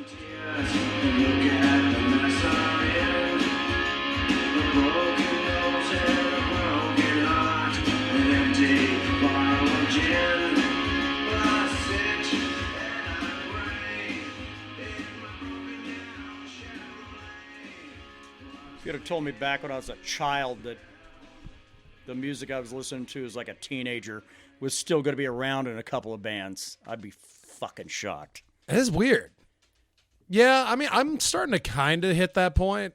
If you'd have told me back when I was a child that the music I was listening to as like a teenager was still going to be around in a couple of bands, I'd be fucking shocked. It is weird. Yeah, I mean, I'm starting to kind of hit that point.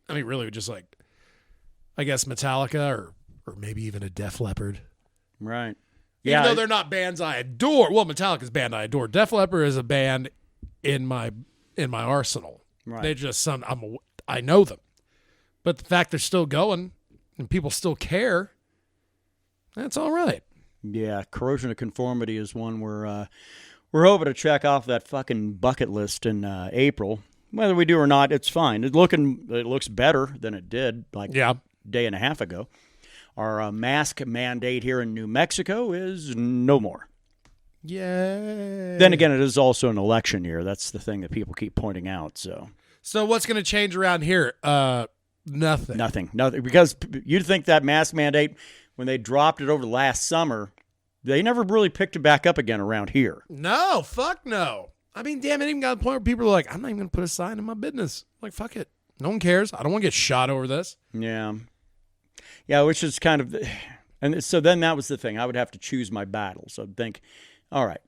I mean, really, just like, I guess Metallica or maybe even a Def Leppard. Right. Even though they're not bands I adore. Well, Metallica's a band I adore. Def Leppard is a band in my arsenal. Right. They just I know them. But the fact they're still going and people still care, that's all right. Yeah, Corrosion of Conformity is one we're hoping to check off that fucking bucket list in April. Whether we do or not, it's fine. It looks better than it did a day and a half ago. Our mask mandate here in New Mexico is no more. Yay. Then again, it is also an election year. That's the thing that people keep pointing out. So what's going to change around here? Nothing. Because you'd think that mask mandate, when they dropped it over the last summer, they never really picked it back up again around here. No, fuck no. I mean, damn, it even got to the point where people are like, I'm not even going to put a sign in my business. I'm like, fuck it. No one cares. I don't want to get shot over this. Yeah. Yeah, which is kind of, and so then that was the thing. I would have to choose my battles. So I'd think, all right,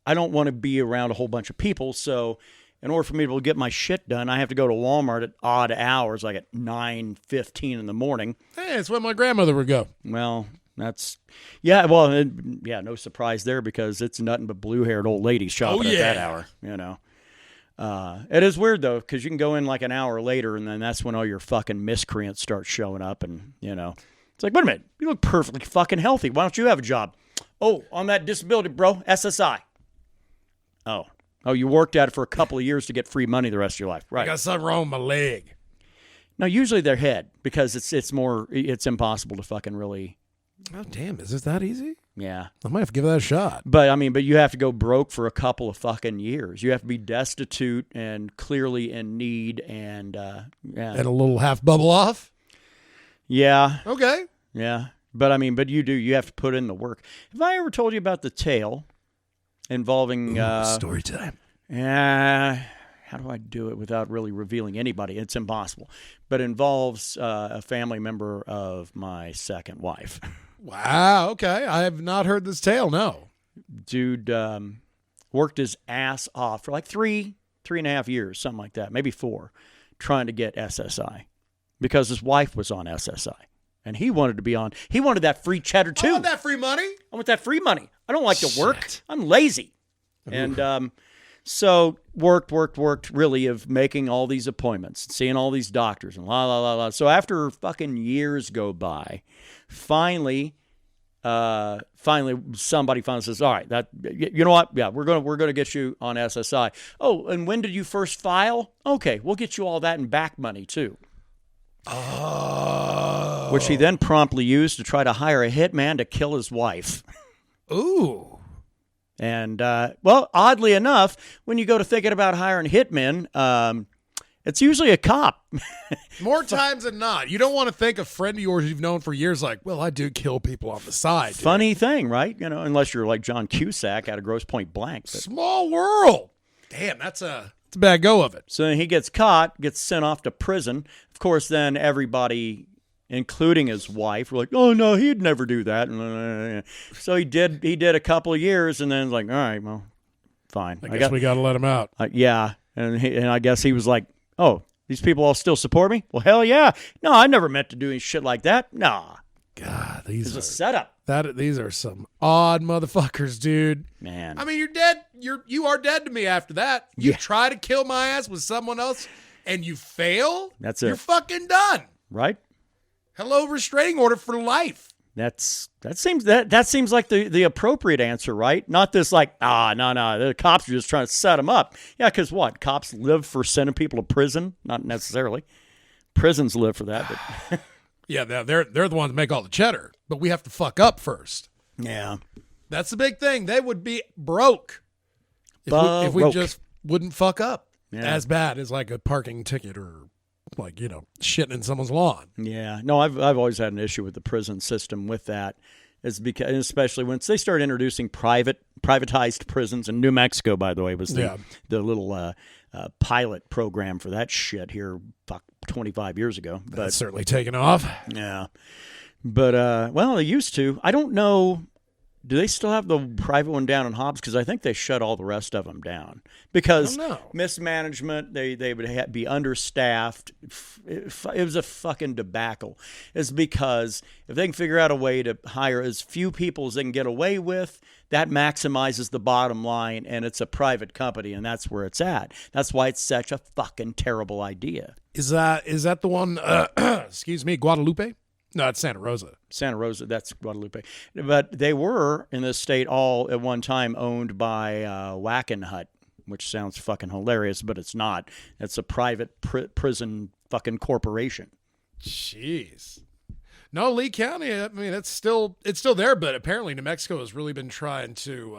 I don't want to be around a whole bunch of people, so in order for me to get my shit done, I have to go to Walmart at odd hours, like at 9:15 in the morning. Hey, it's when my grandmother would go. Well, no surprise there because it's nothing but blue-haired old ladies shopping at that hour, It is weird, though, because you can go in like an hour later, and then that's when all your fucking miscreants start showing up, and, It's like, wait a minute, you look perfectly fucking healthy. Why don't you have a job? Oh, on that disability, bro, SSI. Oh, you worked at it for a couple of years to get free money the rest of your life. Right. I got something wrong with my leg. No, usually their head, because it's impossible to fucking really. Oh, damn. Is it that easy? Yeah. I might have to give that a shot. But you have to go broke for a couple of fucking years. You have to be destitute and clearly in need and, And a little half bubble off? Yeah. Okay. Yeah. But you have to put in the work. Have I ever told you about the tale involving story time? Yeah. How do I do it without really revealing anybody? It's impossible. But it involves a family member of my second wife. Wow. Okay. I have not heard this tale. No. Dude worked his ass off for like 3.5 years, something like that, maybe 4, trying to get SSI because his wife was on SSI. And he wanted to be on. He wanted that free cheddar, too. I want that free money. I want that free money. I don't like to work. I'm lazy. Ooh. And so worked, really, of making all these appointments, seeing all these doctors, and la. So after fucking years go by, finally, somebody finally says, all right, you know what? Yeah, we're gonna get you on SSI. Oh, and when did you first file? Okay, we'll get you all that in back money, too. Oh. Which he then promptly used to try to hire a hitman to kill his wife. Ooh. And, oddly enough, when you go to thinking about hiring hitmen, it's usually a cop. More times than not. You don't want to think a friend of yours you've known for years like, well, I do kill people on the side. Dude. Funny thing, right? Unless you're like John Cusack out of Grosse Pointe Blank. But. Small world. Damn, that's a bad go of it. So then he gets caught, gets sent off to prison. Of course, then everybody, including his wife, were like, oh, no, he'd never do that. So he did a couple of years, and then it's like, all right, well, fine. I guess we got to let him out. Yeah, and I guess he was like, oh, these people all still support me? Well, hell yeah. No, I never meant to do any shit like that. Nah. God, these are a setup. These are some odd motherfuckers, dude. Man. I mean, you're dead. You are dead to me after that. You try to kill my ass with someone else and you fail? That's it. You're fucking done. Right? Hello, restraining order for life. That seems like the appropriate answer, right? Not this like, no, the cops are just trying to set them up. Yeah, because what? Cops live for sending people to prison? Not necessarily. Prisons live for that. But yeah, they're the ones that make all the cheddar, but we have to fuck up first. Yeah. That's the big thing. They would be broke if we just wouldn't fuck up as bad as like a parking ticket or like, shitting in someone's lawn. Yeah. No, I've always had an issue with the prison system with that. Is because, especially once they start introducing privatized prisons, and New Mexico, by the way, was the little pilot program for that shit here 25 years ago. But that's certainly taken off. Yeah. But, well, they used to. I don't know. Do they still have the private one down in Hobbs? Because I think they shut all the rest of them down. Because mismanagement, they would be understaffed. It was a fucking debacle. It's because if they can figure out a way to hire as few people as they can get away with, that maximizes the bottom line, and it's a private company, and that's where it's at. That's why it's such a fucking terrible idea. Is that the one, excuse me, Guadalupe? No, it's Santa Rosa. Santa Rosa, that's Guadalupe. But they were, in this state, all at one time owned by Wackenhut, which sounds fucking hilarious, but it's not. It's a private prison fucking corporation. Jeez. No, Lee County, I mean, it's still there, but apparently New Mexico has really been trying to,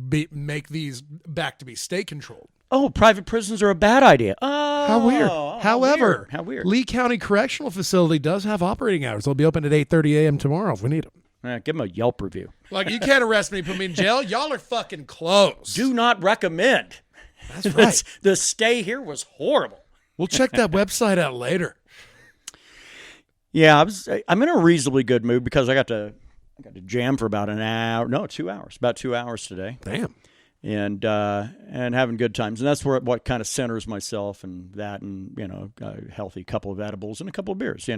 make these back to be state-controlled. Oh, private prisons are a bad idea. Oh, how weird. However, how weird. Lee County Correctional Facility does have operating hours. They'll be open at 8:30 a.m. tomorrow if we need them. Give them a Yelp review. Like, you can't arrest me, put me in jail. Y'all are fucking closed. Do not recommend. That's right. The stay here was horrible. We'll check that website out later. Yeah, I'm in a reasonably good mood because I got to jam for about 2 hours. About 2 hours today. Damn. And having good times, and that's what kind of centers myself, and that, and a healthy couple of edibles and a couple of beers,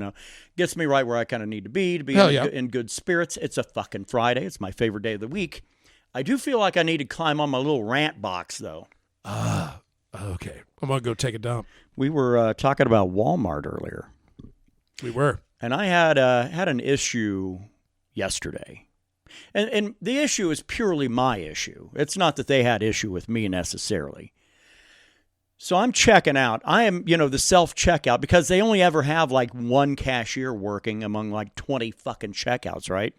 gets me right where I kind of need to be in good spirits. It's a fucking Friday. It's my favorite day of the week. I do feel like I need to climb on my little rant box though. Okay. I'm gonna go take a dump. We were talking about Walmart earlier. We were, and I had an issue yesterday. And the issue is purely my issue. It's not that they had issue with me necessarily. So I'm checking out. I am, the self-checkout, because they only ever have like one cashier working among like 20 fucking checkouts, right?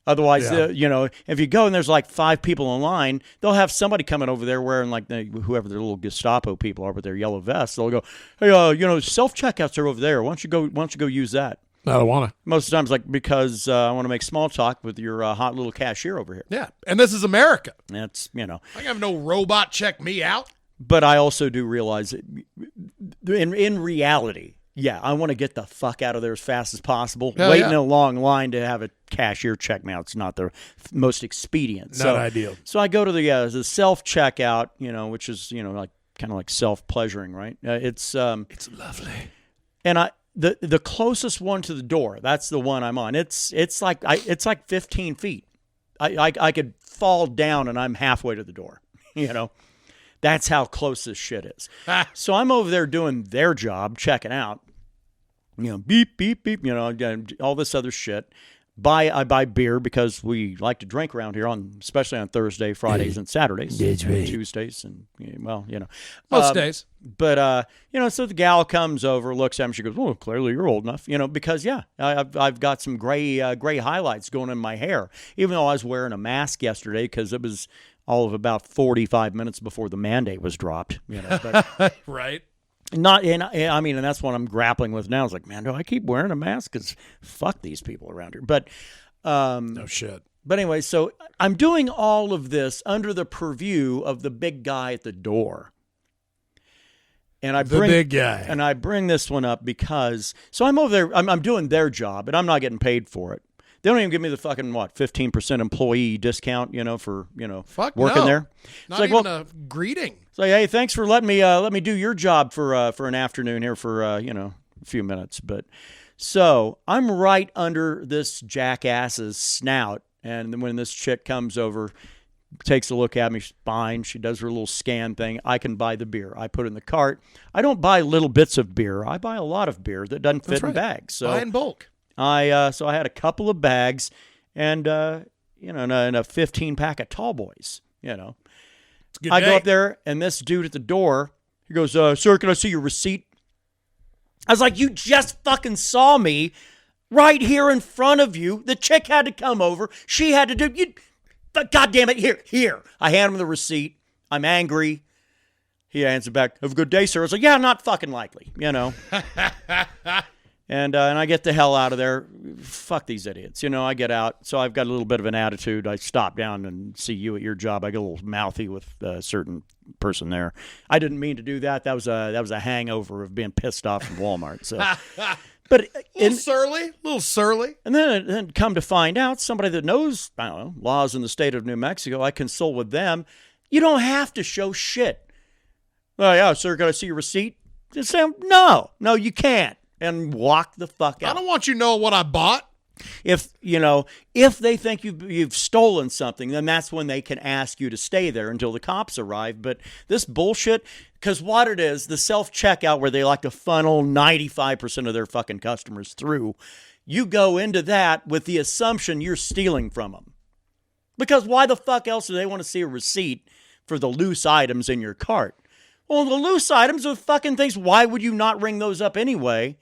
Otherwise, if you go and there's like 5 people in line, they'll have somebody coming over there wearing like whoever their little Gestapo people are with their yellow vests. They'll go, hey, self-checkouts are over there. Why don't you go use that? I don't want to. Most of the times, because I want to make small talk with your hot little cashier over here. Yeah, and this is America. That's, I have no robot check me out. But I also do realize that in reality, I want to get the fuck out of there as fast as possible. Waiting in a long line to have a cashier check me out is not the most expedient. Not ideal. So I go to the self-checkout, which is, like kind of like self-pleasuring, right? It's lovely. And the closest one to the door, that's the one I'm on. It's like 15 feet. I could fall down and I'm halfway to the door. That's how close this shit is. So I'm over there doing their job, checking out. Beep beep beep. All this other shit. I buy beer because we like to drink around here, especially on Thursday, Fridays, and Saturdays, and Tuesdays, and most days. But so the gal comes over, looks at me, she goes, "Oh, clearly you're old enough," because I've got some gray highlights going in my hair, even though I was wearing a mask yesterday because it was all of about 45 minutes before the mandate was dropped. But, right. And that's what I'm grappling with now. It's like, man, do I keep wearing a mask? Because fuck these people around here. But no shit. But anyway, so I'm doing all of this under the purview of the big guy at the door. And I bring this one up because I'm over there. I'm doing their job, and I'm not getting paid for it. They don't even give me the fucking 15% employee discount, for working there. Not even a greeting. It's like, hey, thanks for letting me do your job for an afternoon here for a few minutes. But so I'm right under this jackass's snout, and then when this chick comes over, takes a look at me, she's fine. She does her little scan thing. I can buy the beer. I put it in the cart. I don't buy little bits of beer. I buy a lot of beer that doesn't fit in bags. So buy in bulk. I had a couple of bags and and a 15-pack of Tall Boys. I go up there, and this dude at the door, he goes, "Sir, can I see your receipt?" I was like, "You just fucking saw me right here in front of you. The chick had to come over. She had to do God damn it! Here." I hand him the receipt. I'm angry. He answered back, have a good day, sir. I was like, yeah, not fucking likely, And I get the hell out of there. Fuck these idiots. I get out. So I've got a little bit of an attitude. I stop down and see you at your job. I get a little mouthy with a certain person there. I didn't mean to do that. That was a hangover of being pissed off from Walmart. So, but a little surly. And then come to find out, somebody that knows, I don't know, laws in the state of New Mexico, I consult with them. You don't have to show shit. Oh, yeah, sir, got to see your receipt? Just say, no, you can't. And walk the fuck out. I don't want you to know what I bought. If they think you've stolen something, then that's when they can ask you to stay there until the cops arrive. But this bullshit, because what it is, the self-checkout where they like to funnel 95% of their fucking customers through, you go into that with the assumption you're stealing from them. Because why the fuck else do they want to see a receipt for the loose items in your cart? Well, the loose items are fucking things. Why would you not ring those up anyway?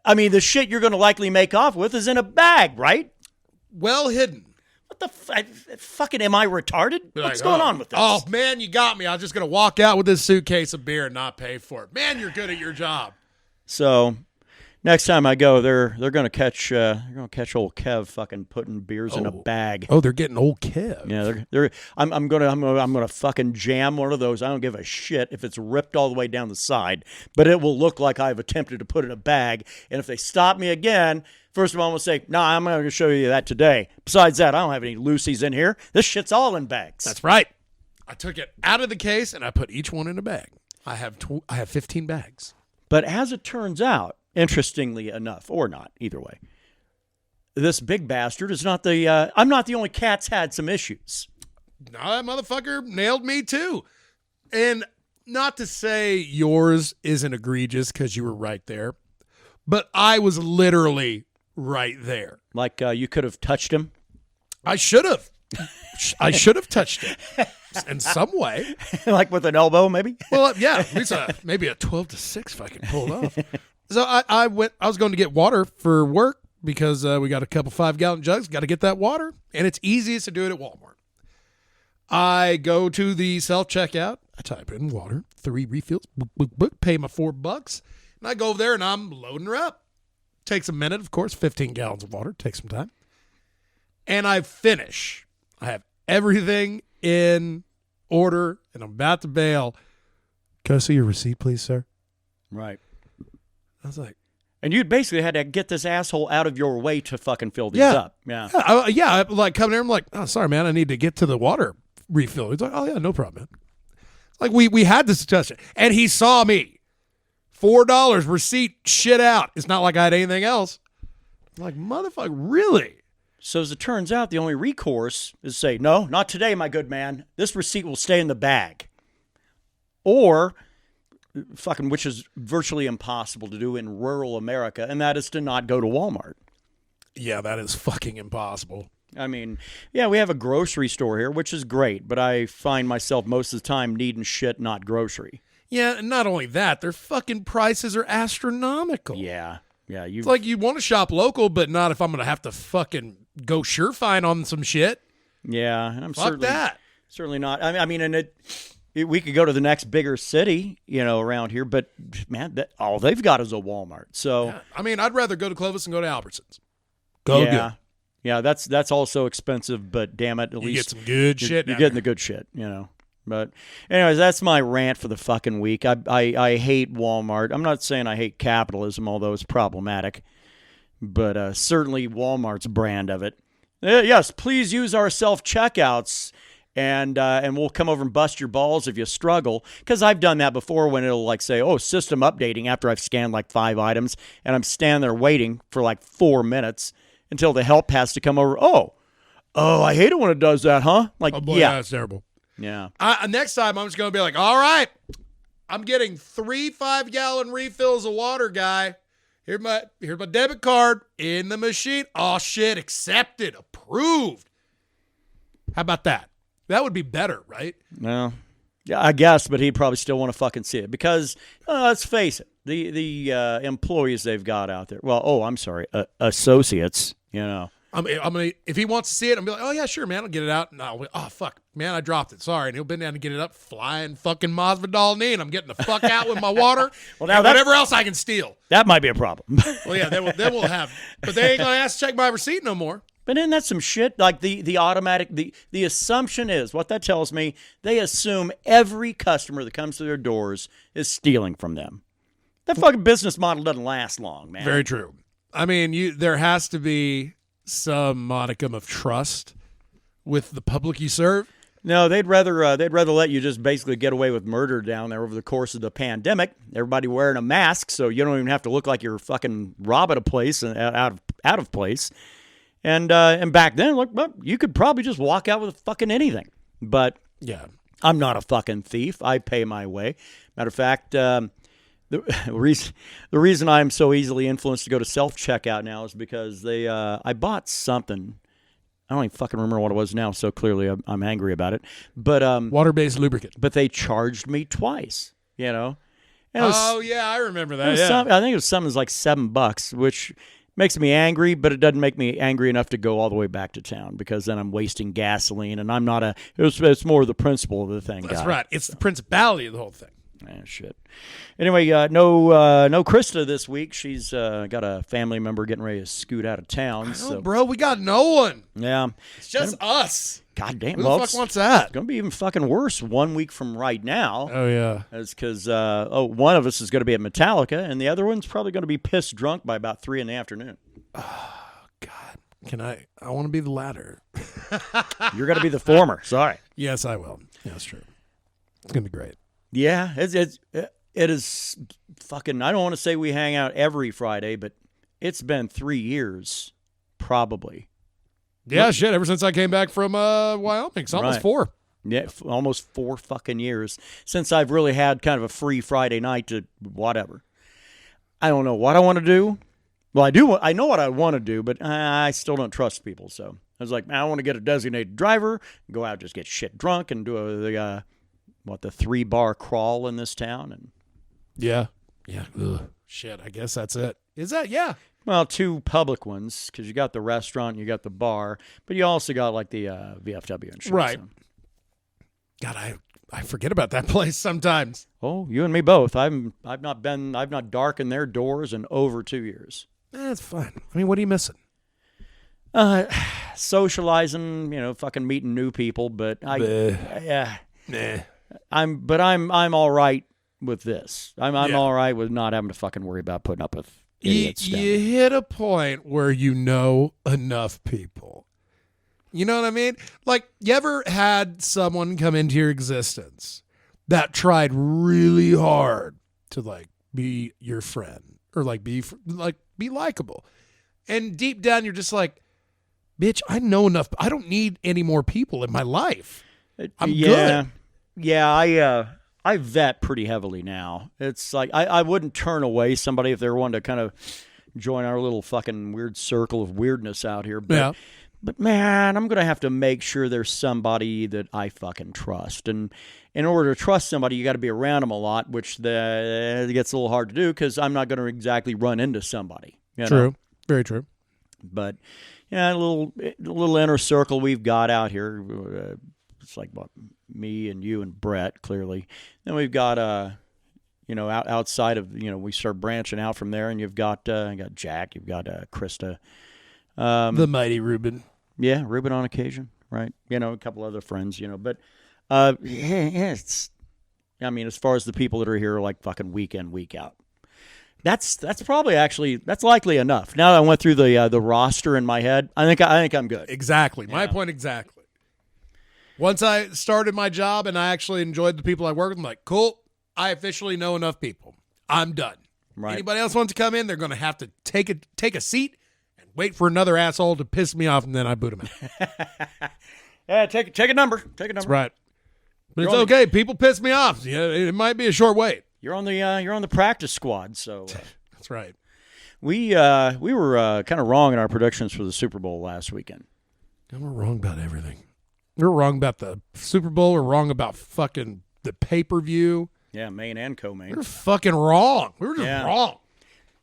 I mean, the shit you're going to likely make off with is in a bag, right? Well hidden. What the fucking am I retarded? What's going on with this? Oh, man, you got me. I was just going to walk out with this suitcase of beer and not pay for it. Man, you're good at your job. So next time I go, they're going to catch old Kev fucking putting beers in a bag. Oh, they're getting old Kev. Yeah, I'm gonna fucking jam one of those. I don't give a shit if it's ripped all the way down the side, but it will look like I've attempted to put it in a bag. And if they stop me again, first of all, I'm gonna say, no, I'm gonna show you that today. Besides that, I don't have any loosies in here. This shit's all in bags. That's right. I took it out of the case and I put each one in a bag. I have 15 bags. But as it turns out, interestingly enough, or not, either way, this big bastard is not the, I'm not the only cat's had some issues. No, that motherfucker nailed me too. And not to say yours isn't egregious because you were right there, but I was literally right there. Like you could have touched him? I should have. I should have touched him in some way. Like with an elbow, maybe? Well, yeah, at least maybe a 12-6 if I can pull it off. So I was going to get water for work because we got a couple 5-gallon jugs. Got to get that water, and it's easiest to do it at Walmart. I go to the self-checkout. I type in water, 3 refills, pay my $4, and I go over there, and I'm loading her up. Takes a minute, of course, 15 gallons of water. Takes some time. And I finish. I have everything in order, and I'm about to bail. Can I see your receipt, please, sir? Right. I was like, and you basically had to get this asshole out of your way to fucking fill these up. Yeah. I like coming there. I'm like, oh, sorry, man. I need to get to the water refill. He's like, oh, yeah, no problem, man. Like, we had this discussion. And he saw me. $4 receipt, shit out. It's not like I had anything else. I'm like, motherfucker, really? So as it turns out, the only recourse is to say, no, not today, my good man. This receipt will stay in the bag. Or fucking, which is virtually impossible to do in rural America, and that is to not go to Walmart. Yeah, that is fucking impossible. I mean, yeah, we have a grocery store here, which is great, but I find myself most of the time needing shit, not grocery. Yeah, and not only that, their fucking prices are astronomical. Yeah. It's like you want to shop local, but not if I'm going to have to fucking go Surefine on some shit. Yeah, and I'm Fuck certainly not. I mean, and we could go to the next bigger city, around here, but man, all they've got is a Walmart. So, yeah. I mean, I'd rather go to Clovis and go to Albertsons. Yeah, that's also expensive, but damn it, at least you get some good shit. You're getting the good shit, But anyways, that's my rant for the fucking week. I hate Walmart. I'm not saying I hate capitalism, although it's problematic, but certainly Walmart's brand of it. Yes, please use our self-checkouts. And we'll come over and bust your balls if you struggle. Because I've done that before when it'll like say, oh, system updating after I've scanned like 5 items. And I'm standing there waiting for like 4 minutes until the help has to come over. Oh, I hate it when it does that, huh? Like, oh boy, yeah. That's terrible. Yeah. Next time I'm just going to be like, all right, I'm getting 3 5-gallon refills of water, guy. Here's my debit card in the machine. Oh, shit, accepted, approved. How about that? That would be better, right? Well, yeah, I guess, but he'd probably still want to fucking see it because let's face it, the employees they've got out there. Well, associates, I'm gonna, if he wants to see it, I'm gonna be like, oh yeah, sure, man, I'll get it out. And I'll be, oh fuck, man, I dropped it. Sorry. And he'll bend down to get it up, flying fucking Masvidal knee, and I'm getting the fuck out with my water. Well, now and whatever else I can steal. That might be a problem. Well, yeah, they will have, but they ain't gonna ask to check my receipt no more. But isn't that some shit? Like the automatic, the assumption is, what that tells me, they assume every customer that comes to their doors is stealing from them. That fucking business model doesn't last long, man. Very true. I mean, there has to be some modicum of trust with the public you serve. No, they'd rather let you just basically get away with murder down there over the course of the pandemic. Everybody wearing a mask, so you don't even have to look like you're fucking robbing a place and out of place. And back then, look, well, you could probably just walk out with fucking anything. But yeah, I'm not a fucking thief. I pay my way. Matter of fact, the reason I'm so easily influenced to go to self-checkout now is because I bought something. I don't even fucking remember what it was now, so clearly I'm angry about it. But water-based lubricant. But they charged me twice, you know. And yeah, I remember that. I think it was something like $7, which makes me angry, but it doesn't make me angry enough to go all the way back to town because then I'm wasting gasoline, and I'm not a. It's more the principle of the thing. That's right. It's the principality of the whole thing. Shit. Anyway, no Krista this week. She's got a family member getting ready to scoot out of town. So, bro, we got no one. Yeah, it's just us. God damn. Who the fuck wants that? It's gonna be even fucking worse 1 week from right now. Oh yeah. It's because one of us is going to be at Metallica, and the other one's probably going to be pissed drunk by about 3 p.m. Oh God. Can I want to be the latter. You're going to be the former. Sorry. Yes, I will. Yeah, that's true. It's gonna be great. Yeah, it is fucking. I don't want to say we hang out every Friday, but it's been 3 years, probably. Yeah, shit. Ever since I came back from Wyoming, it's almost 4. Yeah, almost 4 fucking years since I've really had kind of a free Friday night to whatever. I don't know what I want to do. Well, I do. I know what I want to do, but I still don't trust people. So I was like, I want to get a designated driver, go out, just get shit drunk, and do the 3-bar crawl in this town. And yeah. Ugh. Shit, I guess that's it. Is that? Yeah. Well, 2 public ones, because you got the restaurant, you got the bar, but you also got like the VFW and shit. Right. So. God, I forget about that place sometimes. Oh, you and me both. I've not darkened their doors in over 2 years. That's fine. I mean, what are you missing? Socializing, fucking meeting new people, but Nah. I'm all right with this. I'm all right with not having to fucking worry about putting up with idiots. You hit a point where you know enough people. You know what I mean? Like, you ever had someone come into your existence that tried really hard to like be your friend or like be likable, and deep down you're just like, bitch, I know enough. I don't need any more people in my life. I'm good. Yeah, I vet pretty heavily now. It's like I wouldn't turn away somebody if they were wanting to kind of join our little fucking weird circle of weirdness out here. But man, I'm going to have to make sure there's somebody that I fucking trust. And in order to trust somebody, you got to be around them a lot, which it gets a little hard to do because I'm not going to exactly run into somebody. True. Very true. But yeah, a little inner circle we've got out here. It's like me and you and Brett, clearly. Then we've got outside of we start branching out from there, and you've got Jack, you've got Krista, the mighty Ruben. Yeah, Ruben on occasion, right? A couple other friends, but it's. I mean, as far as the people that are here, like fucking week in, week out. That's likely enough. Now that I went through the roster in my head, I think I'm good. Exactly. My point exactly. Once I started my job and I actually enjoyed the people I work with, I'm like, cool, I officially know enough people. I'm done. Right. Anybody else wants to come in, they're going to have to take a seat and wait for another asshole to piss me off, and then I boot them out. Yeah, take a number. That's right. But it's okay. People piss me off. Yeah, it might be a short wait. You're on the practice squad, so that's right. We were kind of wrong in our predictions for the Super Bowl last weekend. And we're wrong about everything. We're wrong about the Super Bowl. We're wrong about fucking the pay-per-view. Yeah, main and co-main. We're fucking wrong. We were just wrong.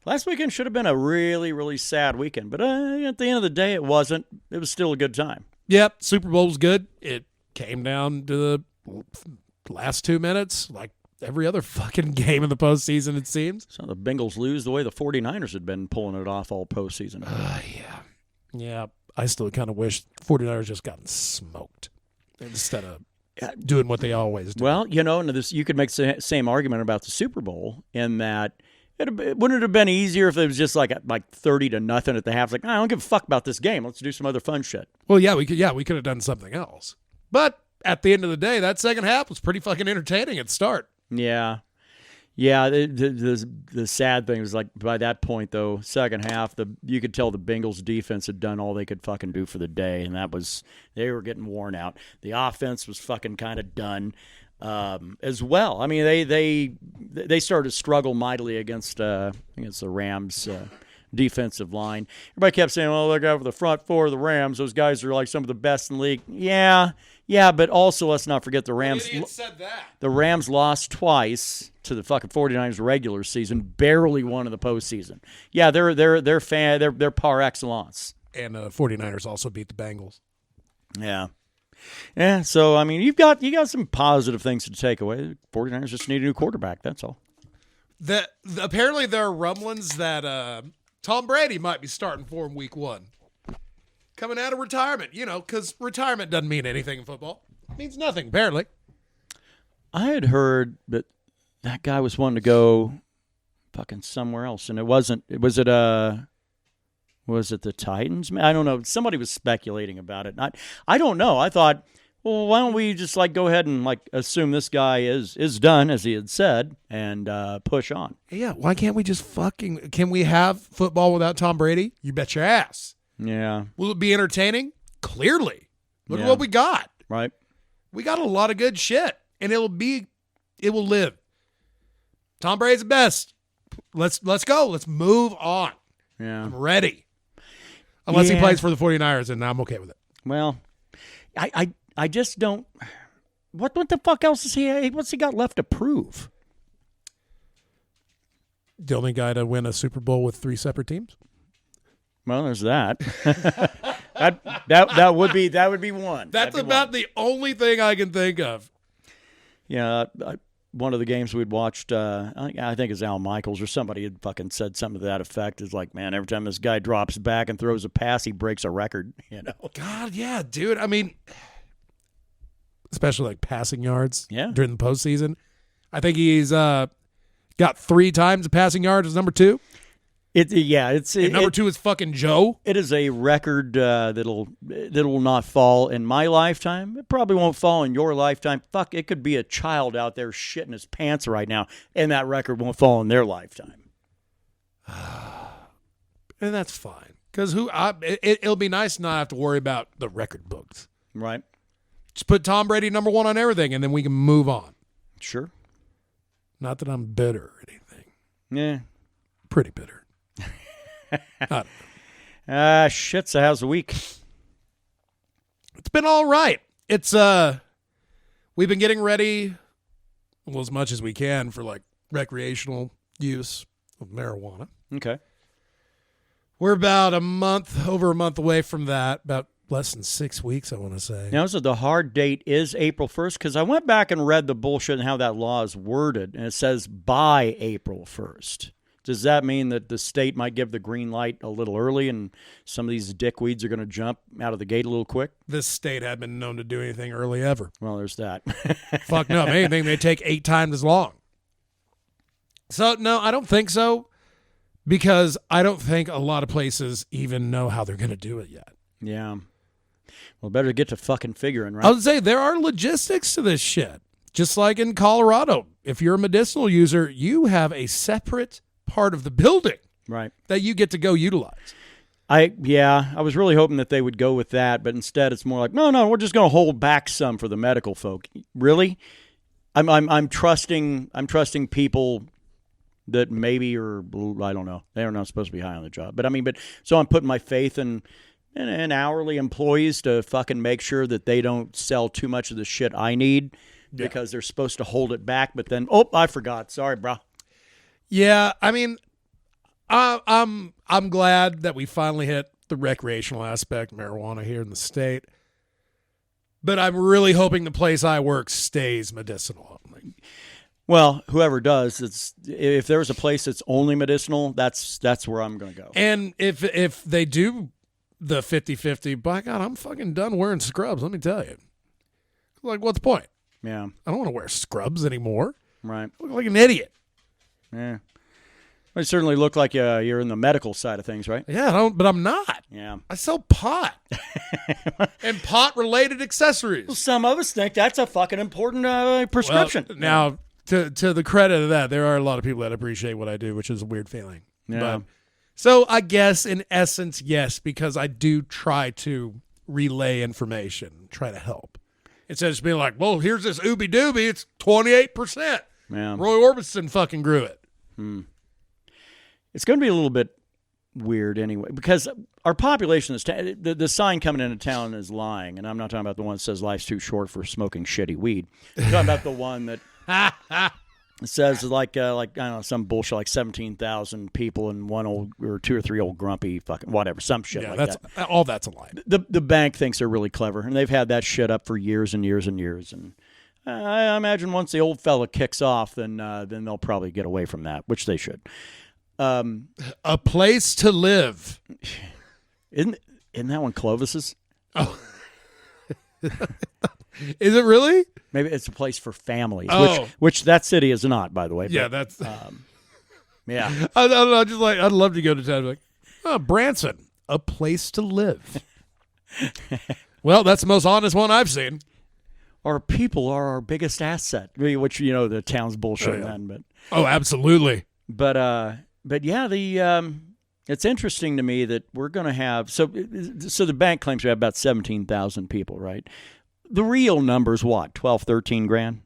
Last weekend should have been a really, really sad weekend, but at the end of the day, it wasn't. It was still a good time. Yep, Super Bowl was good. It came down to the last 2 minutes, like every other fucking game in the postseason, it seems. So the Bengals lose the way the 49ers had been pulling it off all postseason. Yeah. I still kind of wish the 49ers just gotten smoked instead of doing what they always do. Well, and you could make the same argument about the Super Bowl in that wouldn't it have been easier if it was just like 30-0 at the half? Like, I don't give a fuck about this game. Let's do some other fun shit. Well, we could have done something else. But at the end of the day, that second half was pretty fucking entertaining at the start. Yeah. Yeah, the sad thing was, like, by that point, though, second half, you could tell the Bengals defense had done all they could fucking do for the day, and they were getting worn out. The offense was fucking kind of done as well. I mean, they started to struggle mightily against the Rams defensive line. Everybody kept saying, "Well, look over the front four of the Rams. Those guys are like some of the best in the league." Yeah, but also let's not forget the Rams. Said that. The Rams lost twice to the fucking 49ers regular season, barely won in the postseason. Yeah, they're par excellence. And 49ers also beat the Bengals. Yeah. Yeah, so I mean, you got some positive things to take away. 49ers just need a new quarterback, that's all. Apparently there are rumblings that Tom Brady might be starting for him week 1. Coming out of retirement, because retirement doesn't mean anything in football. It means nothing, apparently. I had heard that guy was wanting to go fucking somewhere else, and it wasn't. Was it the Titans? I don't know. Somebody was speculating about it. I don't know. I thought, well, why don't we just go ahead and assume this guy is done, as he had said, and push on. Yeah, why can't we just can we have football without Tom Brady? You bet your ass. Yeah. Will it be entertaining? Clearly. Look at what we got. Right. We got a lot of good shit, and it will live. Tom Brady's the best. Let's go. Let's move on. Yeah. I'm ready. Unless he plays for the 49ers, and I'm okay with it. Well, I just don't. What the fuck else is he? What's he got left to prove? The only guy to win a Super Bowl with 3 separate teams. Well, there's that. that would be one. That's about the only thing I can think of. Yeah, one of the games we'd watched, I think it's Al Michaels or somebody had fucking said something to that effect. It's like, man, every time this guy drops back and throws a pass, he breaks a record. God, yeah, dude. I mean, especially passing yards. Yeah. During the postseason, I think he's got 3 times the passing yards as number 2. Number 2 is fucking Joe. It is a record that'll not fall in my lifetime. It probably won't fall in your lifetime. Fuck, it could be a child out there shitting his pants right now, and that record won't fall in their lifetime. And that's fine, because it'll be nice not have to worry about the record books. Right. Just put Tom Brady number 1 on everything, and then we can move on. Sure. Not that I'm bitter or anything. Yeah. Pretty bitter. I don't know. Shit, so how's the week? It's been all right. It's we've been getting ready, well, as much as we can for recreational use of marijuana. Okay. We're about over a month away from that, about less than 6 weeks, I want to say. Now, so the hard date is April 1st, because I went back and read the bullshit and how that law is worded, and it says by April 1st. Does that mean that the state might give the green light a little early and some of these dickweeds are going to jump out of the gate a little quick? This state hadn't been known to do anything early ever. Well, there's that. Fuck no. If anything, they take 8 times as long. So, no, I don't think so, because I don't think a lot of places even know how they're going to do it yet. Yeah. Well, better get to fucking figuring, right? I would say there are logistics to this shit. Just like in Colorado, if you're a medicinal user, you have a separate part of the building, right, that you get to go utilize. I was really hoping that they would go with that, but instead it's more like, no, we're just going to hold back some for the medical folk. Really? I'm trusting people that maybe are, I don't know, they are not supposed to be high on the job, but so I'm putting my faith in hourly employees to fucking make sure that they don't sell too much of the shit I need, because they're supposed to hold it back, but then I forgot. Sorry, bro. Yeah, I mean, I'm glad that we finally hit the recreational aspect of marijuana here in the state. But I'm really hoping the place I work stays medicinal only. Well, whoever does, if there's a place that's only medicinal, that's where I'm going to go. And if they do the 50-50, by God, I'm fucking done wearing scrubs, let me tell you. Like, what's the point? Yeah. I don't want to wear scrubs anymore. Right. I look like an idiot. Yeah. You certainly look like you're in the medical side of things, right? Yeah, but I'm not. Yeah. I sell pot and pot-related accessories. Well, some of us think that's a fucking important prescription. Well, now, to the credit of that, there are a lot of people that appreciate what I do, which is a weird feeling. Yeah. But, so I guess in essence, yes, because I do try to relay information, try to help. Instead of just being like, well, here's this ooby dooby, it's 28%. Yeah. Roy Orbison fucking grew it. It's going to be a little bit weird anyway, because our population is the sign coming into town is lying, and I'm not talking about the one that says life's too short for smoking shitty weed. I'm talking about the one that says like I don't know, some bullshit like 17,000 people and one old or two or three old grumpy fucking whatever, some shit that. All that's a lie. The bank thinks they're really clever, and they've had that shit up for years and years and years, and I imagine once the old fella kicks off, then they'll probably get away from that, which they should. A place to live. Isn't that one Clovis's? Oh. Is it really? Maybe it's a place for families, Oh. which that city is not, by the way. Yeah, but, that's. yeah. I don't know. Just like I'd love to go to town. Like, oh, Branson, a place to live. Well, that's the most honest one I've seen. Our people are our biggest asset, which the town's bullshit then. But absolutely. But yeah, it's interesting to me that we're going to have so the bank claims we have about 17,000 people, right? The real number's what, 12, 13 grand?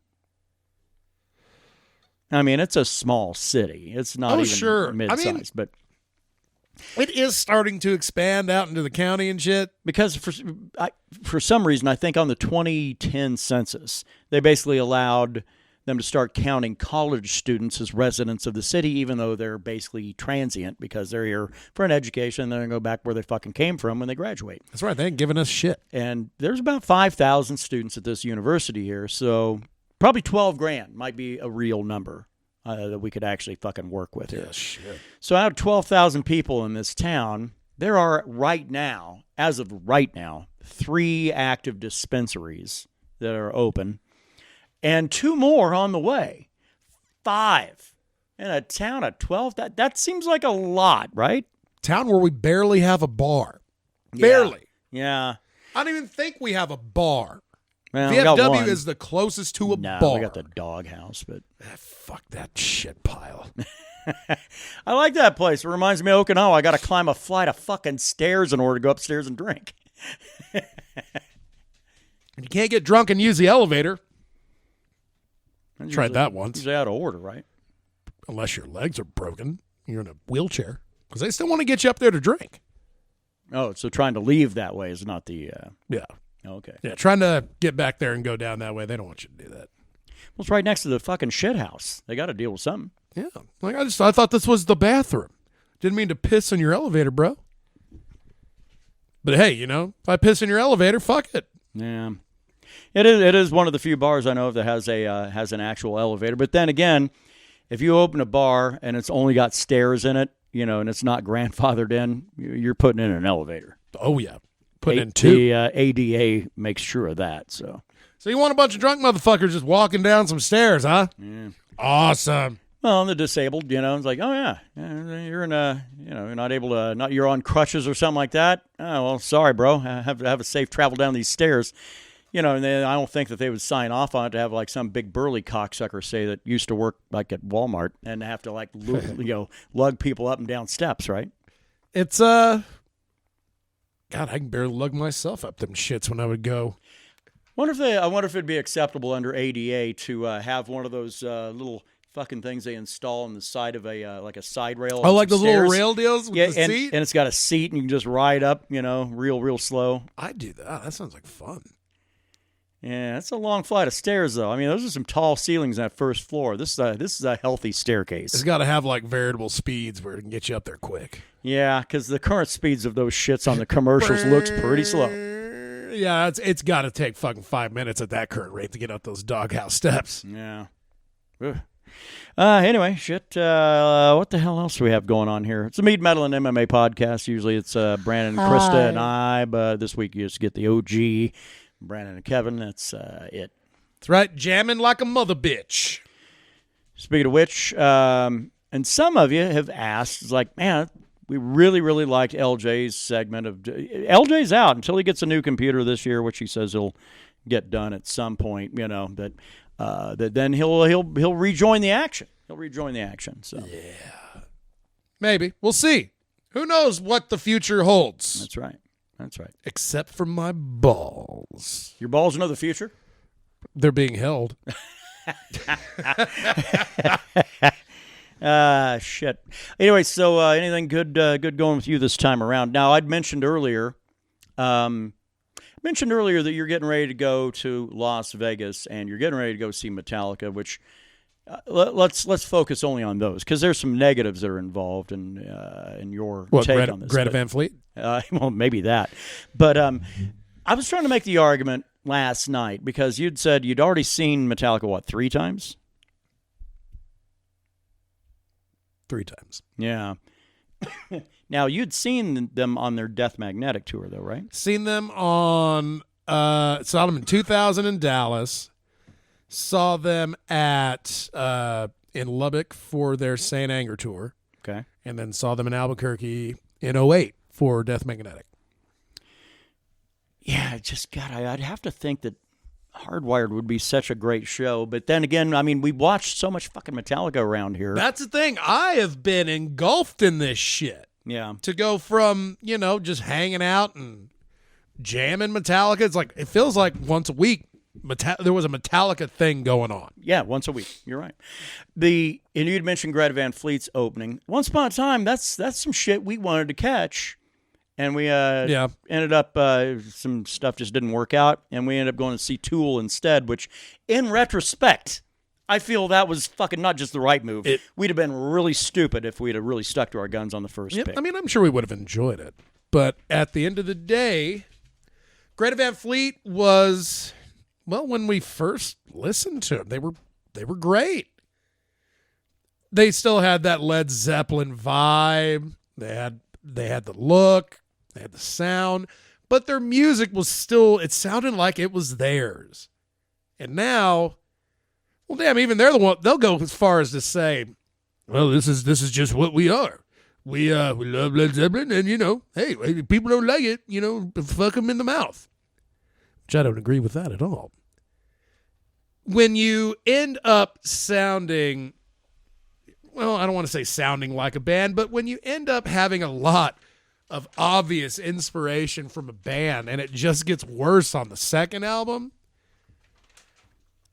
I mean, it's a small city. It's not even mid-sized, but it is starting to expand out into the county and shit. Because for some reason, I think on the 2010 census, they basically allowed them to start counting college students as residents of the city, even though they're basically transient because they're here for an education. They're going to go back where they fucking came from when they graduate. That's right. They ain't giving us shit. And there's about 5,000 students at this university here. So probably 12 grand might be a real number that we could actually fucking work with here. Yeah, shit. So out of 12,000 people in this town, there are right now, as of right now, 3 active dispensaries that are open. And 2 more on the way. 5 in a town of 12. That seems like a lot, right? Town where we barely have a bar. Barely. Yeah. I don't even think we have a bar. Well, VFW is the closest to a bar. We got the doghouse, but fuck that shit pile. I like that place. It reminds me of Okinawa. I got to climb a flight of fucking stairs in order to go upstairs and drink. You can't get drunk and use the elevator. Tried that once. Usually out of order, right? Unless your legs are broken. You're in a wheelchair. Because they still want to get you up there to drink. Oh, so trying to leave that way is not the... Yeah. Okay. Yeah, trying to get back there and go down that way. They don't want you to do that. Well, it's right next to the fucking shit house. They got to deal with something. Yeah. Like I thought this was the bathroom. Didn't mean to piss in your elevator, bro. But hey, if I piss in your elevator, fuck it. Yeah. It is one of the few bars I know of that has an actual elevator. But then again, if you open a bar and it's only got stairs in it, and it's not grandfathered in, you're putting in an elevator. Oh yeah, putting in 2. The ADA makes sure of that. So you want a bunch of drunk motherfuckers just walking down some stairs, huh? Yeah. Awesome. Well, and the disabled, it's like, oh yeah, you're in you're not able to, you're on crutches or something like that. Oh well, sorry, bro. Have a safe travel down these stairs. And then I don't think that they would sign off on it to have like some big burly cocksucker say that used to work like at Walmart and have to like lug people up and down steps, right? It's God, I can barely lug myself up them shits when I would go. I wonder if it'd be acceptable under ADA to have one of those little fucking things they install on the side of a like a side rail. Oh, like those little rail deals with the seat? And it's got a seat and you can just ride up, real slow. I'd do that. That sounds like fun. Yeah, that's a long flight of stairs, though. I mean, those are some tall ceilings on that first floor. This is a healthy staircase. It's got to have like variable speeds where it can get you up there quick. Yeah, because the current speeds of those shits on the commercials looks pretty slow. Yeah, it's got to take fucking 5 minutes at that current rate to get up those doghouse steps. Yeah. Ugh. Anyway, shit. What the hell else do we have going on here? It's a Mead, Metal, and MMA podcast. Usually it's Brandon, Krista, and I, but this week you just get the OG, Brandon and Kevin. That's it. That's right. Jamming like a mother bitch. Speaking of which, and some of you have asked, it's like, man, we really, really liked LJ's segment of LJ's out until he gets a new computer this year, which he says he'll get done at some point. You know that then he'll rejoin the action. He'll rejoin the action. So yeah, maybe we'll see. Who knows what the future holds? That's right. That's right. Except for my balls. Your balls know the future? They're being held. Shit. Anyway, so anything good going with you this time around? Now, I'd mentioned earlier that you're getting ready to go to Las Vegas and you're getting ready to go see Metallica, which let's focus only on those because there's some negatives that are involved in your take on this. Greta Van Fleet? Well, maybe that. But I was trying to make the argument last night because you'd said you'd already seen Metallica, 3 times? 3 times. Yeah. Now, you'd seen them on their Death Magnetic tour, though, right? Seen them on, saw them in 2000 in Dallas. Saw them at in Lubbock for their St. Anger tour. Okay. And then saw them in Albuquerque in 2008 for Death Magnetic. Yeah, I'd have to think that Hardwired would be such a great show. But then again, I mean, we watched so much fucking Metallica around here. That's the thing. I have been engulfed in this shit. Yeah. To go from, just hanging out and jamming Metallica, it feels like once a week there was a Metallica thing going on. Yeah, once a week. You're right. And you'd mentioned Greta Van Fleet's opening. Once upon a time, that's some shit we wanted to catch. And we ended up, some stuff just didn't work out, and we ended up going to see Tool instead, which, in retrospect, I feel that was fucking not just the right move. We'd have been really stupid if we'd have really stuck to our guns on the first pick. I mean, I'm sure we would have enjoyed it. But at the end of the day, Greta Van Fleet was, when we first listened to them, they were great. They still had that Led Zeppelin vibe. They had the look. They had the sound, but their music was still, it sounded like it was theirs. And now, even they're the one, they'll go as far as to say, well, this is just what we are. We love Led Zeppelin, and, hey, if people don't like it, fuck them in the mouth. Which I don't agree with that at all. When you end up sounding, I don't want to say sounding like a band, but when you end up having a lot of obvious inspiration from a band and it just gets worse on the second album,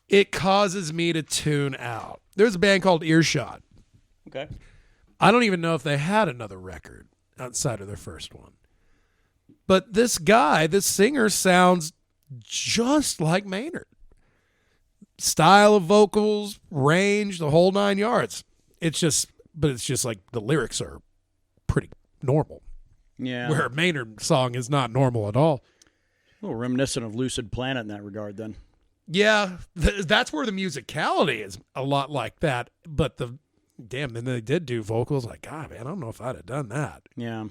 it causes me to tune out. There's a band called Earshot. Okay. I don't even know if they had another record outside of their first one. But this singer sounds just like Maynard. Style of vocals, range, the whole 9 yards. It's just like the lyrics are pretty normal. Yeah. Where a Maynard song is not normal at all. A little reminiscent of Lucid Planet in that regard, then. Yeah, that's where the musicality is a lot like that. But then they did do vocals. Like, God, man, I don't know if I'd have done that. Yeah.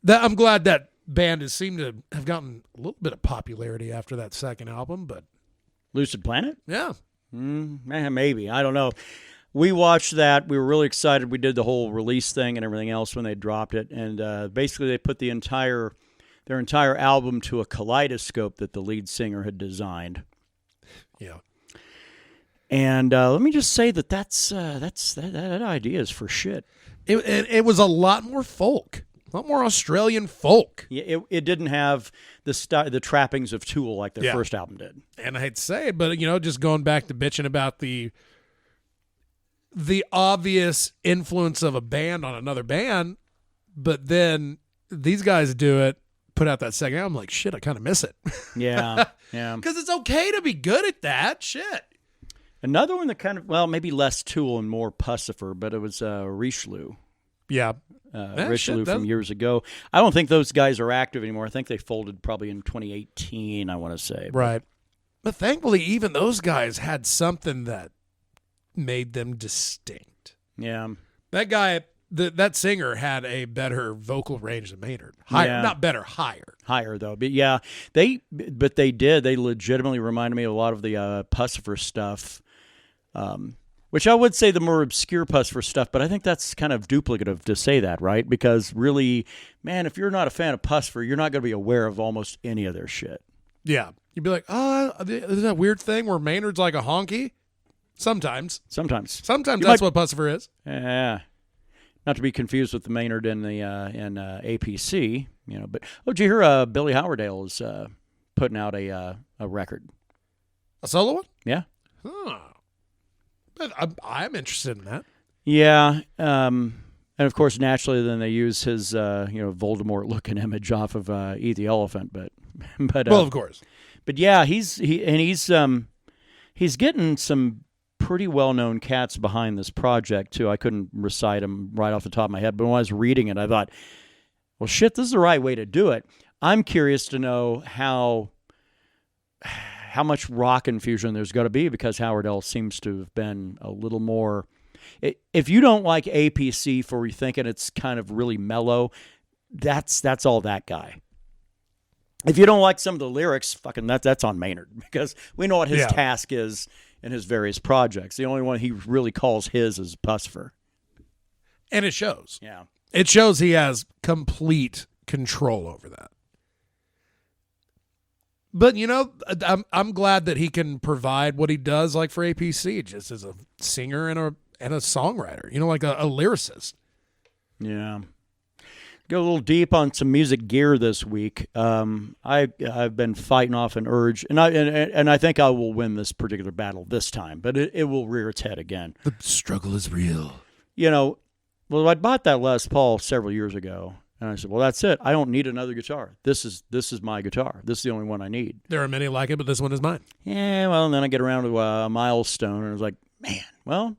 I'm glad that band has seemed to have gotten a little bit of popularity after that second album. But Lucid Planet? Yeah. Maybe. I don't know. We watched that. We were really excited. We did the whole release thing and everything else when they dropped it. And basically they put their entire album to a kaleidoscope that the lead singer had designed. Yeah. And let me just say that idea is for shit. It was a lot more folk. A lot more Australian folk. Yeah, it didn't have the trappings of Tool like their first album did. And I hate to say it, but, just going back to bitching about the obvious influence of a band on another band, but then these guys do it put out that second album, I'm like, shit, I kind of miss it. Yeah. Yeah. Because it's okay to be good at that. Shit. Another one that kind of, well, maybe less Tool and more Pussifer, but it was Richelieu. Yeah. Richelieu from years ago. I don't think those guys are active anymore. I think they folded probably in 2018, I want to say. Right. But thankfully, even those guys had something that made them distinct. Yeah. That guy, that singer had a better vocal range than Maynard. Higher, Yeah. not better, higher. Higher, though. But yeah, they legitimately reminded me of a lot of the Pussifer stuff, which I would say the more obscure Pussifer stuff, but I think that's kind of duplicative to say that, right? Because really, man, if you're not a fan of Pussifer, you're not going to be aware of almost any of their shit. Yeah. You'd be like, is that weird thing where Maynard's like a honky? Sometimes Sometimes that's what Pussifer is. Yeah. Not to be confused with the Maynard and the APC, But did you hear Billy Howerdale is putting out a record? A solo one? Yeah. Huh. But I'm interested in that. Yeah. And of course, naturally, then they use his Voldemort-looking image off of Eat the Elephant, but well, of course. But yeah, he's getting some pretty well-known cats behind this project too. I couldn't recite them right off the top of my head, but when I was reading it, I thought, well, shit, this is the right way to do it. I'm curious to know how much rock infusion there's going to be, because Howerdale seems to have been a little more. If you don't like APC for you thinking it's kind of really mellow, that's all that guy. If you don't like some of the lyrics, fucking that's on Maynard, because we know what his task is in his various projects. The only one he really calls his is Pussifer. And it shows. Yeah. It shows he has complete control over that. But, I'm glad that he can provide what he does, like for APC, just as a singer and a songwriter, like a lyricist. Yeah. Go a little deep on some music gear this week. I've been fighting off an urge, and I think I will win this particular battle this time, but it will rear its head again. The struggle is real. Well, I bought that Les Paul several years ago, and I said, well, that's it. I don't need another guitar. This is my guitar. This is the only one I need. There are many like it, but this one is mine. Yeah, well, and then I get around to a milestone, and I was like, man, well,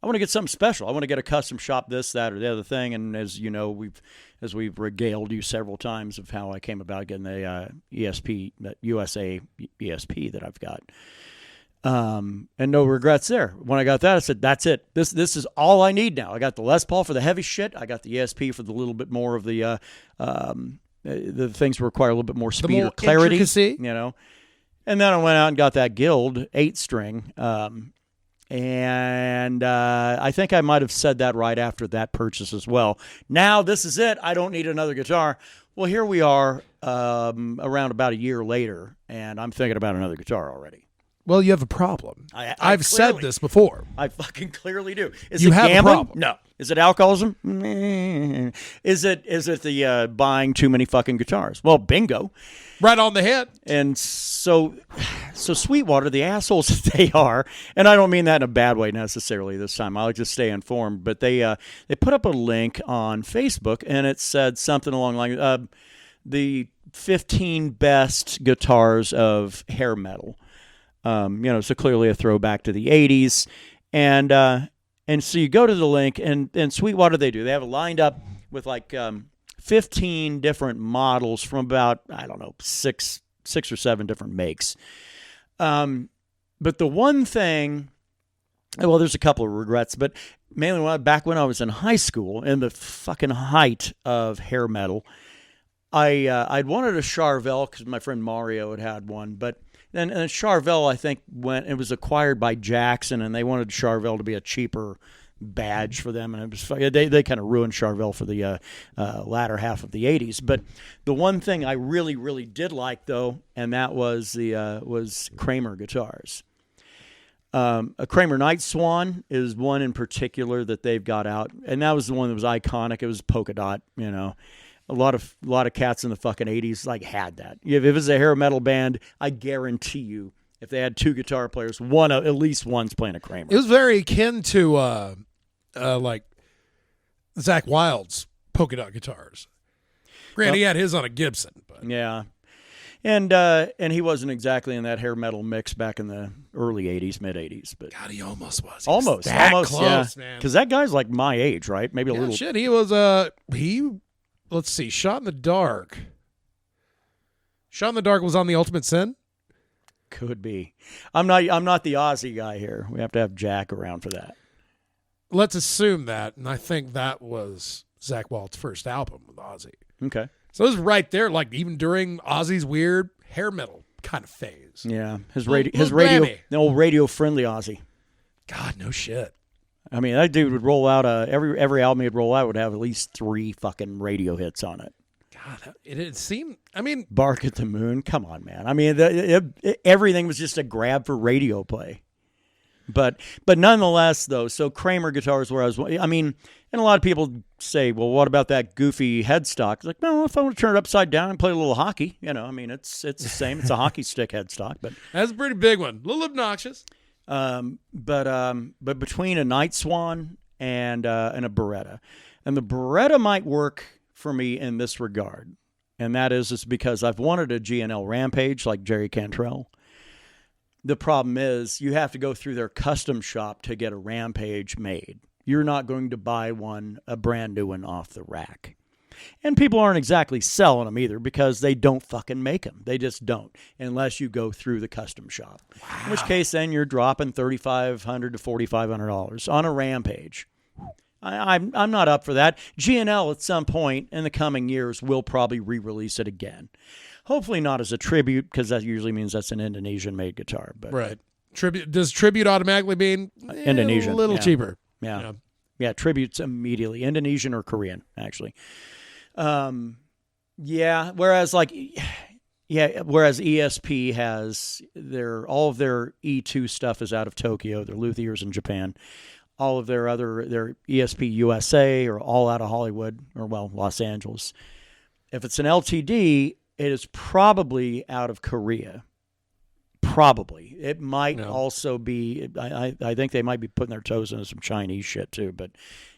I want to get something special. I want to get a custom shop, this, that, or the other thing. And as you know, we've regaled you several times of how I came about getting the that USA ESP that I've got. And no regrets there. When I got that, I said, that's it. This is all I need now. I got the Les Paul for the heavy shit. I got the ESP for the little bit more of the things that require a little bit more speed or clarity. Intricacy. And then I went out and got that Guild 8-string. And I think I might have said that right after that purchase as well. Now this is it. I don't need another guitar. Well, here we are around about a year later, and I'm thinking about another guitar already. Well, you have a problem. I've said this before. I fucking clearly do. Is you it have gambling? a problem. No. Is it alcoholism? Is it the buying too many fucking guitars? Well, bingo. Right on the head. And so Sweetwater, the assholes that they are, and I don't mean that in a bad way necessarily this time. I like to stay informed, but they put up a link on Facebook, and it said something along the line, the 15 best guitars of hair metal. So clearly a throwback to the 80s. And so you go to the link, and Sweetwater, they have it lined up with like 15 different models from about, I don't know, six or seven different makes. But the one thing, well, there's a couple of regrets, but mainly back when I was in high school, in the fucking height of hair metal, I'd wanted a Charvel because my friend Mario had one, but then Charvel, I think, it was acquired by Jackson, and they wanted Charvel to be a cheaper badge for them, and it was they kind of ruined Charvel for the latter half of the 80s. But the one thing I really, really did like, though, and that was was Kramer Guitars. A Kramer Night Swan is one in particular that they've got out, and that was the one that was iconic. It was polka dot, A lot of cats in the fucking 80s had that. If it was a hair metal band, I guarantee you, if they had two guitar players, at least one's playing a Kramer. It was very akin to like Zakk Wylde's polka dot guitars. Granted, he had his on a Gibson. But. Yeah. And he wasn't exactly in that hair metal mix back in the early 80s, mid 80s. But God, he almost was. Almost close, yeah. man. Because that guy's like my age, right? Maybe a little. Shit, he was, let's see, Shot in the Dark. Shot in the Dark was on the Ultimate Sin? Could be. I'm not the Aussie guy here. We have to have Jack around for that. Let's assume that, and I think that was Zach Wald's first album with Ozzy. Okay. So it was right there, like even during Ozzy's weird hair metal kind of phase. Yeah, his old radio friendly Ozzy. God, no shit. I mean, that dude would roll out every album he'd roll out would have at least 3 fucking radio hits on it. God, it seemed. I mean, Bark at the Moon. Come on, man. I mean, everything was just a grab for radio play. But nonetheless, though, so Kramer Guitars, where I mean, and a lot of people say, well, what about that goofy headstock? It's like, no, if I want to turn it upside down and play a little hockey, I mean, it's the same. It's a hockey stick headstock, but that's a pretty big one. A little obnoxious. But between a Night Swan and a Beretta, and the Beretta might work for me in this regard, and that is because I've wanted a G&L Rampage like Jerry Cantrell. The problem is you have to go through their custom shop to get a Rampage made. You're not going to buy a brand new one off the rack. And people aren't exactly selling them either because they don't fucking make them. They just don't, unless you go through the custom shop. Wow. In which case, then you're dropping $3,500 to $4,500 on a Rampage. I'm not up for that. G&L at some point in the coming years will probably re-release it again. Hopefully not as a tribute, because that usually means that's an Indonesian-made guitar. But right. Does tribute automatically mean Indonesian? A little cheaper. Yeah, tributes immediately. Indonesian or Korean, actually. Whereas ESP has all of their E2 stuff is out of Tokyo. Their luthiers in Japan. All of their ESP USA are all out of Hollywood or Los Angeles. If it's an LTD, it is probably out of Korea. Probably. It might also be, I think they might be putting their toes into some Chinese shit too, but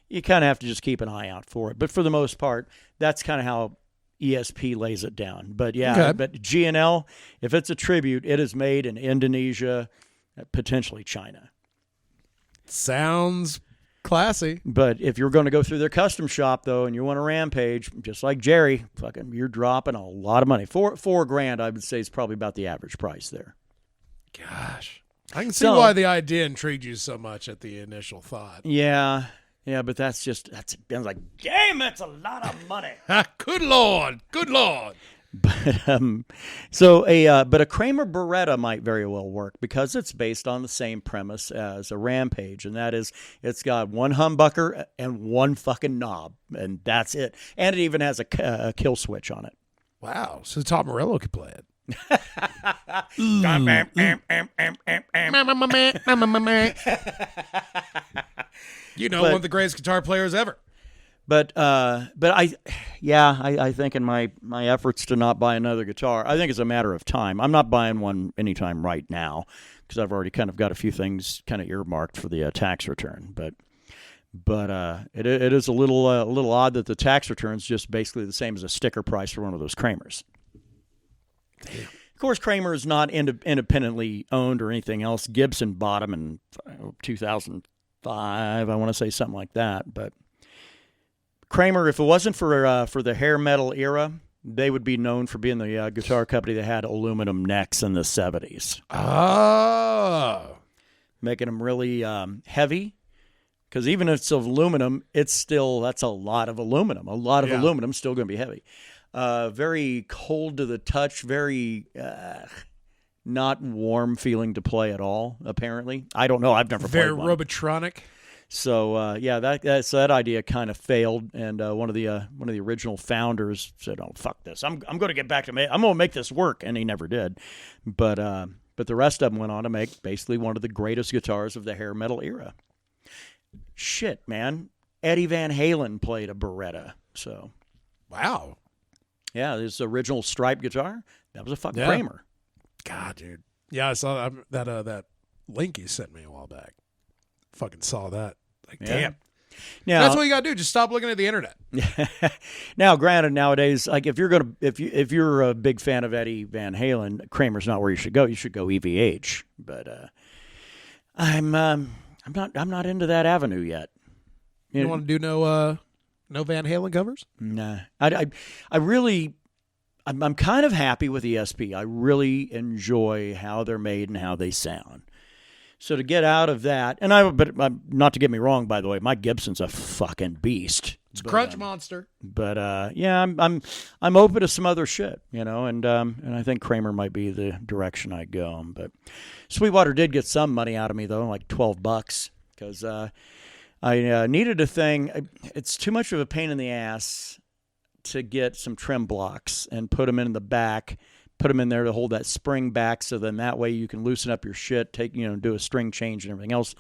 you kind of have to just keep an eye out for it. But for the most part, that's kind of how ESP lays it down. But but G&L, if it's a tribute, it is made in Indonesia, potentially China. Sounds classy. But if you're going to go through their custom shop, though, and you want a Rampage, just like Jerry, you're dropping a lot of money. $4,000, I would say, is probably about the average price there. Gosh. I can see why the idea intrigued you so much at the initial thought. Yeah, but that's like, damn, that's a lot of money. Good Lord. But but a Kramer Beretta might very well work because it's based on the same premise as a Rampage, and that is it's got one humbucker and one fucking knob, and that's it. And it even has a kill switch on it. Wow, so Tom Morello could play it. One of the greatest guitar players ever. But I think in my efforts to not buy another guitar, I think it's a matter of time. I'm not buying one anytime right now because I've already kind of got a few things kind of earmarked for the tax return. But it is a little odd that the tax return is just basically the same as a sticker price for one of those Kramers. Damn. Of course, Kramer is not independently owned or anything else. Gibson bought him in 2005, I want to say something like that. But Kramer, if it wasn't for the hair metal era, they would be known for being the guitar company that had aluminum necks in the 70s. Oh. Making them really heavy. Because even if it's aluminum, that's a lot of aluminum. A lot of aluminum is still going to be heavy. Very cold to the touch, very not warm feeling to play at all, apparently. I don't know. I've never played one. Very Robotronic. So that idea kind of failed, and one of the original founders said, "Oh, fuck this! I'm going to get back to I'm going to make this work," and he never did. But the rest of them went on to make basically one of the greatest guitars of the hair metal era. Shit, man! Eddie Van Halen played a Beretta. So, wow. Yeah, his original striped guitar, that was a fucking Kramer. God, dude. Yeah, I saw that link you sent me a while back. Fucking saw that. Like, damn. Now, That's what you got to do. Just stop looking at the internet. Now, granted, nowadays, like if you're a big fan of Eddie Van Halen, Kramer's not where you should go. You should go EVH. But I'm not into that avenue yet. You don't want to do no Van Halen covers? Nah, I'm kind of happy with ESP. I really enjoy how they're made and how they sound. So to get out of that, but not to get me wrong, by the way, my Gibson's a fucking beast. It's a crunch monster. But yeah, I'm open to some other shit, and I think Kramer might be the direction I go. But Sweetwater did get some money out of me though, like $12, because I needed a thing. It's too much of a pain in the ass to get some trim blocks and put them in the back. Put them in there to hold that spring back, so then that way you can loosen up your shit, do a string change and everything else.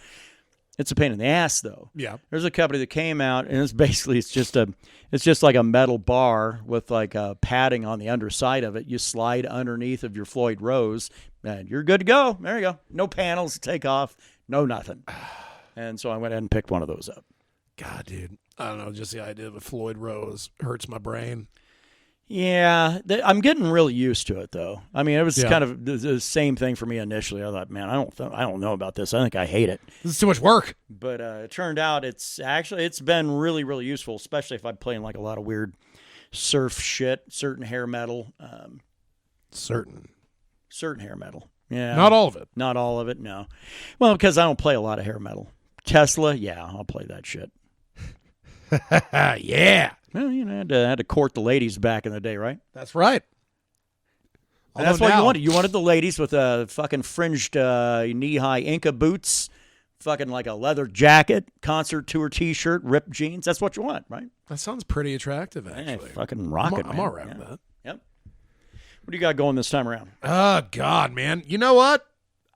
It's a pain in the ass, though. Yeah. There's a company that came out, and it's just like a metal bar with like a padding on the underside of it. You slide underneath of your Floyd Rose, and you're good to go. There you go. No panels to take off, no nothing. And so I went ahead and picked one of those up. God, dude, I don't know. Just the idea of a Floyd Rose hurts my brain. Yeah, I'm getting really used to it, though. I mean, it was kind of the same thing for me initially. I thought, man, I don't know about this. I think I hate it. This is too much work. But it turned out it's been really, really useful, especially if I'm playing like a lot of weird surf shit, certain hair metal. Certain hair metal. Yeah. Not all of it. Not all of it, no. Well, because I don't play a lot of hair metal. Tesla, yeah, I'll play that shit. Yeah. Well, I had to court the ladies back in the day, right? That's right. And that's what you wanted. You wanted the ladies with fucking fringed knee-high Inca boots, fucking like a leather jacket, concert tour T-shirt, ripped jeans. That's what you want, right? That sounds pretty attractive, actually. Fucking rocket, I'm all right with that. Yep. What do you got going this time around? Oh, God, man. You know what?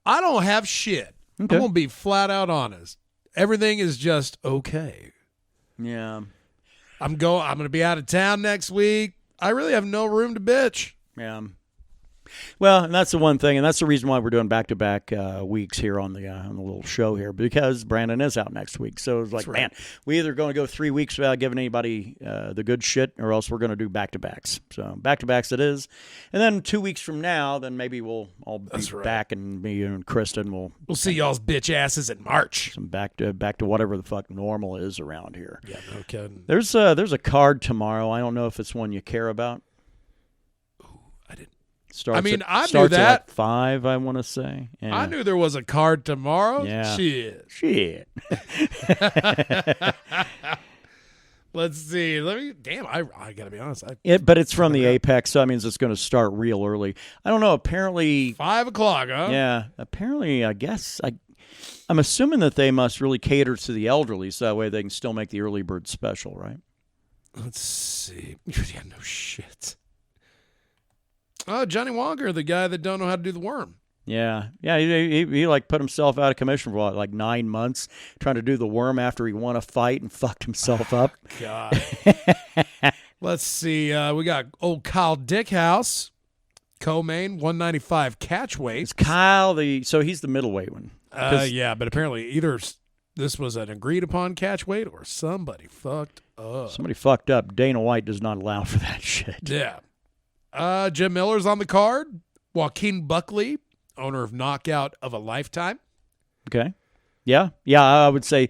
I don't have shit. Okay. I'm going to be flat out honest. Everything is just okay. Yeah. I'm going to be out of town next week. I really have no room to bitch. Yeah. Well, and that's the one thing, and that's the reason why we're doing back-to-back weeks here on the little show here, because Brandon is out next week. So it's like, man, we either going to go 3 weeks without giving anybody the good shit, or else we're going to do back-to-backs. So back-to-backs it is. And then 2 weeks from now, then maybe we'll all be back, and me and Krista, and we'll see y'all's bitch asses in March. Some back to whatever the fuck normal is around here. Yeah, no kidding. There's a card tomorrow. I don't know if it's one you care about. Ooh, I didn't. I knew that. At like 5, I want to say. Yeah. I knew there was a card tomorrow. Yeah. Shit. Let's see. I got to be honest. But it's from the Apex, so that means it's going to start real early. I don't know. Apparently. 5 o'clock, huh? Yeah. Apparently, I guess. I'm assuming that they must really cater to the elderly, so that way they can still make the early bird special, right? Let's see. Yeah, no shit. Oh, Johnny Walker, the guy that don't know how to do the worm. Yeah. He like put himself out of commission for like 9 months trying to do the worm after he won a fight and fucked himself up. God. Let's see. We got old Kyle Dickhouse, co-main, 195 catch weight. It's Kyle so he's the middleweight one. Yeah, but apparently either this was an agreed upon catch weight or somebody fucked up. Somebody fucked up. Dana White does not allow for that shit. Yeah. Jim Miller's on the card. Joaquin Buckley, owner of Knockout of a Lifetime. Okay. Yeah, I would say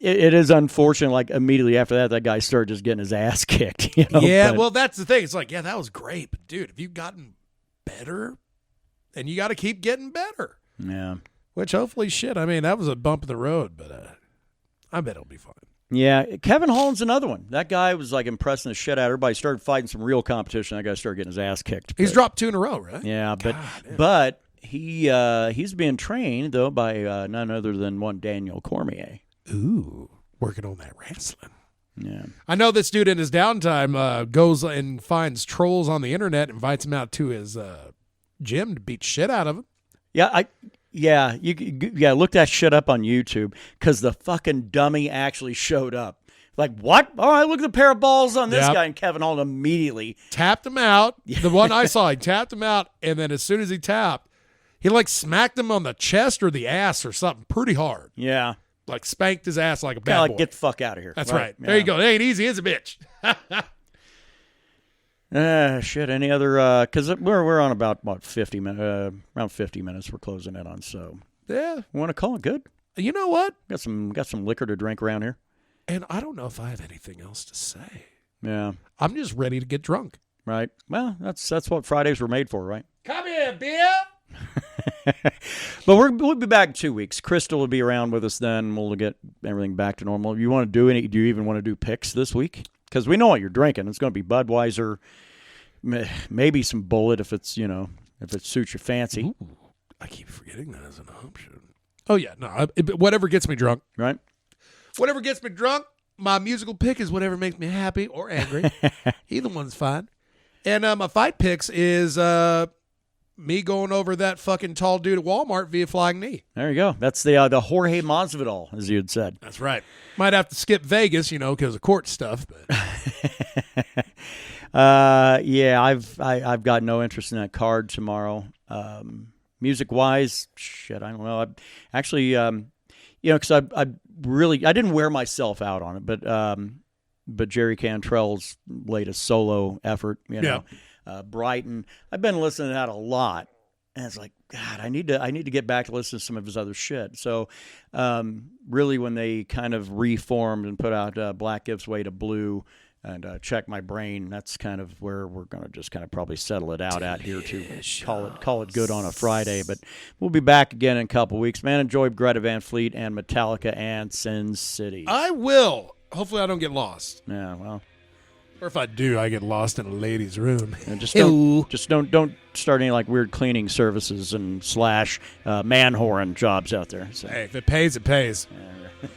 it is unfortunate. Like immediately after that guy started just getting his ass kicked. Yeah, well, that's the thing. It's like, yeah, that was great. But, dude, have you gotten better? And you got to keep getting better. Yeah. Which hopefully, I mean, that was a bump in the road, but I bet it'll be fine. Yeah, Kevin Holland's another one. That guy was like impressing the shit out of everybody. Started fighting some real competition. That guy started getting his ass kicked. He's dropped 2 in a row, right? Yeah, but he's being trained though by none other than one Daniel Cormier. Ooh, working on that wrestling. Yeah, I know this dude in his downtime goes and finds trolls on the internet, invites him out to his gym to beat shit out of him. Yeah, look that shit up on YouTube because the fucking dummy actually showed up. Like, what? All right, look at the pair of balls on this guy. And Kevin Holland immediately tapped him out. The one I saw, he tapped him out, and then as soon as he tapped, he like smacked him on the chest or the ass or something pretty hard. Yeah. like spanked his ass like a bad boy. Like, get the fuck out of here. That's right. There you go. It ain't easy, is a bitch. Shit. Any other? Because we're on about what 50 minutes. Around 50 minutes. We're closing in on. So yeah, want to call it good? You know what? Got some liquor to drink around here. And I don't know if I have anything else to say. Yeah. I'm just ready to get drunk. Right. Well, that's what Fridays were made for, right? Come here, beer. But we'll be back in 2 weeks. Krista will be around with us then. We'll get everything back to normal. Do you even want to do picks this week? Because we know what you're drinking. It's going to be Budweiser, maybe some Bullet if it's if it suits your fancy. Ooh, I keep forgetting that as an option. Oh yeah, no, whatever gets me drunk. Right. Whatever gets me drunk. My musical pick is whatever makes me happy or angry. Either one's fine. And my fight picks is me going over that fucking tall dude at Walmart via flying knee. There you go. That's the Jorge Masvidal, as you had said. That's right. Might have to skip Vegas, because of court stuff. But yeah, I've got no interest in that card tomorrow. Music wise, shit, I don't know. I actually, because I didn't wear myself out on it, but Jerry Cantrell's latest solo effort, Brighton. I've been listening to that a lot, and it's like, God, I need to get back to listen to some of his other shit. So, really, when they kind of reformed and put out Black Gives Way to Blue and Check My Brain, that's kind of where we're going to just kind of probably settle it out at here to call it good on a Friday. But we'll be back again in a couple weeks. Man, enjoy Greta Van Fleet and Metallica and Sin City. I will. Hopefully I don't get lost. Yeah, well. Or if I do, I get lost in a ladies' room. And just don't start any like weird cleaning services and / man whoring jobs out there. So. Hey, if it pays, it pays. Yeah.